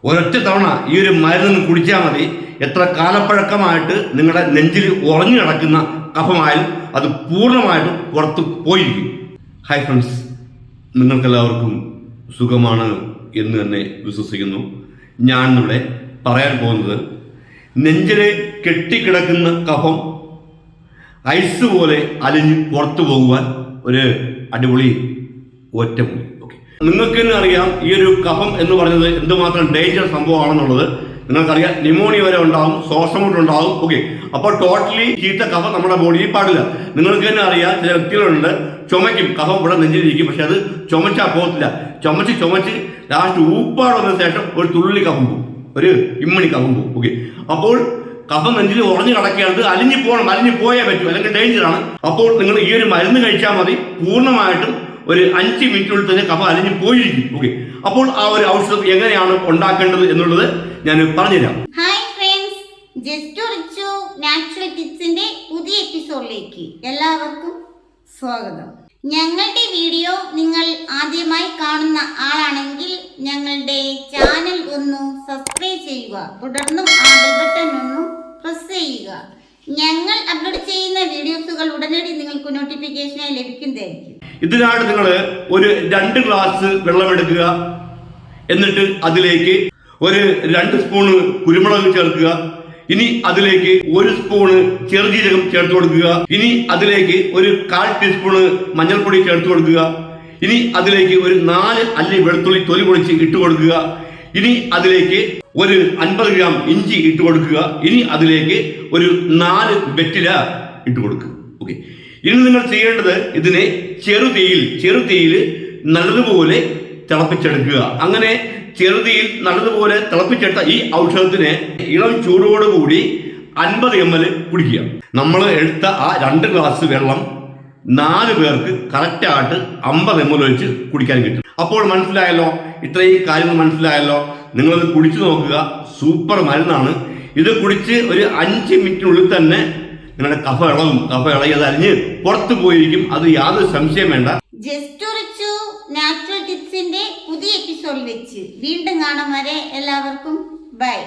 ഒരൊറ്റ തവണ ഈ ഒരു മരുന്ന് കുടിച്ചാൽ മതി. എത്ര കാലപ്പഴക്കമായിട്ട് നിങ്ങളുടെ നെഞ്ചിൽ ഉറഞ്ഞു കിടക്കുന്ന കഫമായാലും അത് പൂർണ്ണമായിട്ടും പുറത്ത് പോയിരിക്കും. ഹായ് ഫ്രണ്ട്സ്, നിങ്ങൾക്കെല്ലാവർക്കും സുഖമാണ് എന്ന് തന്നെ വിശ്വസിക്കുന്നു. ഞാൻ ഇവിടെ പറയാൻ പോകുന്നത് നെഞ്ചിൽ കെട്ടിക്കിടക്കുന്ന കഫം ഐസ് പോലെ അലിഞ്ഞ് പുറത്തു പോകുവാൻ ഒരു അടിപൊളി ഒറ്റമൂലി. നിങ്ങൾക്ക് തന്നെ അറിയാം ഈ ഒരു കഫം എന്ന് പറയുന്നത് എന്തുമാത്രം ഡേഞ്ചർ സംഭവമാണെന്നുള്ളത്. നിങ്ങൾക്കറിയാം, ന്യൂമോണിയ വരെ ഉണ്ടാകും, ശ്വാസമുട്ടുണ്ടാകും. ഓക്കെ, അപ്പോൾ ടോട്ടലി ചീത്ത കഫം നമ്മുടെ ബോഡിയിൽ പാടില്ല. നിങ്ങൾക്ക് തന്നെ അറിയാം, ചില വ്യക്തികളുണ്ട് ചുമയ്ക്കും, കഫം ഇവിടെ നെഞ്ചിലിരിക്കും, പക്ഷെ അത് ചുമച്ചാൽ പോകത്തില്ല. ചുമച്ച് ലാസ്റ്റ് ഊപ്പാട് വന്നതിന് ശേഷം ഒരു തുള്ളി കഫം പോകും, ഒരു ഇമ്മണി കഫം പോകും. ഓക്കെ, അപ്പോൾ കഫം നെഞ്ചിൽ ഉറഞ്ഞു കിടക്കുകയാണ്, അലിഞ്ഞു പോകണം, അലിഞ്ഞു പോയേ പറ്റൂ, അല്ലെങ്കിൽ ഡേഞ്ചറാണ്. അപ്പോൾ നിങ്ങൾ ഈ ഒരു മരുന്ന് കഴിച്ചാൽ മതി, പൂർണ്ണമായിട്ടും ഒരു 5 മിനിറ്റിനുള്ളിൽ തന്നെ കഫം അലിഞ്ഞു പോയിരിക്കും. ഓക്കെ, അപ്പോൾ ആ ഒരു ഔഷധം എങ്ങനെയാണ് ഉണ്ടാക്കേണ്ടത് എന്നുള്ളത് ഞാൻ പറഞ്ഞുതരാം. Hi friends, just Richu natural ടിപ്സിന്റെ പുതിയ എപ്പിസോഡിലേക്ക് എല്ലാവർക്കും സ്വാഗതം. ഞങ്ങളുടെ വീഡിയോ നിങ്ങൾ ആദ്യമായി കാണുന്ന ആളാണെങ്കിൽ ഞങ്ങളുടെ ചാനൽ ഒന്ന് സബ്സ്ക്രൈബ് ചെയ്യുക, തുടർന്നും ആ ബെൽ ബട്ടൺ ഒന്ന് പ്രസ് ചെയ്യുക. ഞങ്ങൾ അപ്ലോഡ് ചെയ്യുന്ന വീഡിയോസുകൾ ഉടനടി നിങ്ങൾക്ക് നോട്ടിഫിക്കേഷനായി ലഭിക്കുന്നതായിരിക്കും. ഇതിനായിട്ട് നിങ്ങൾ ഒരു 2 ഗ്ലാസ് വെള്ളം എടുക്കുക. എന്നിട്ട് അതിലേക്ക് ഒരു 2 സ്പൂണ് കുരുമുളക് ചേർക്കുക. ഇനി അതിലേക്ക് 1 സ്പൂണ് ചെറുജീരകം ചേർത്ത് കൊടുക്കുക. ഇനി അതിലേക്ക് ഒരു 1/4 ടീസ്പൂണ് മഞ്ഞൾപ്പൊടി ചേർത്ത് കൊടുക്കുക. ഇനി അതിലേക്ക് ഒരു 4 അല്ലി വെളുത്തുള്ളി തൊലി പൊളിച്ച് ഇട്ട് കൊടുക്കുക. ഇനി അതിലേക്ക് ഒരു 50 ഗ്രാം ഇഞ്ചി ഇട്ട് കൊടുക്കുക. ഇനി അതിലേക്ക് ഒരു 4 വെറ്റില ഇട്ട് കൊടുക്കുക. ഓക്കെ, ഇനി നിങ്ങൾ ചെയ്യേണ്ടത് ഇതിനെ ചെറുതീയിൽ നല്ലതുപോലെ തിളപ്പിച്ചെടുക്കുക. അങ്ങനെ ചെറുതീയിൽ നല്ലതുപോലെ തിളപ്പിച്ചെടുത്ത ഈ ഔഷധത്തിനെ ഇളം ചൂടോടുകൂടി 50 ml കുടിക്കുക. നമ്മൾ എടുത്ത ആ 2 ഗ്ലാസ് വെള്ളം 4 പേർക്ക് കറക്റ്റായിട്ട് 50 ml വെച്ച് കുടിക്കാൻ കിട്ടും. അപ്പോൾ മനസ്സിലായല്ലോ, ഇത്രയും കാര്യങ്ങൾ മനസ്സിലായല്ലോ. നിങ്ങളത് കുടിച്ചു നോക്കുക, സൂപ്പർ മരുന്നാണ്. ഇത് കുടിച്ച് ഒരു 5 മിനിറ്റിനുള്ളിൽ തന്നെ നിങ്ങളുടെ കഫ ഇളകി അത് അരിഞ്ഞ് പുറത്തു പോയിരിക്കും. അത് യാതൊരു സംശയം വേണ്ട. ജസ്റ്റ് റിച്ചു നാച്ചുറൽ ടിപ്സിന്റെ പുതിയ എപ്പിസോഡിൽ വെച്ച് വീണ്ടും കാണാൻ വരെ എല്ലാവർക്കും ബൈ.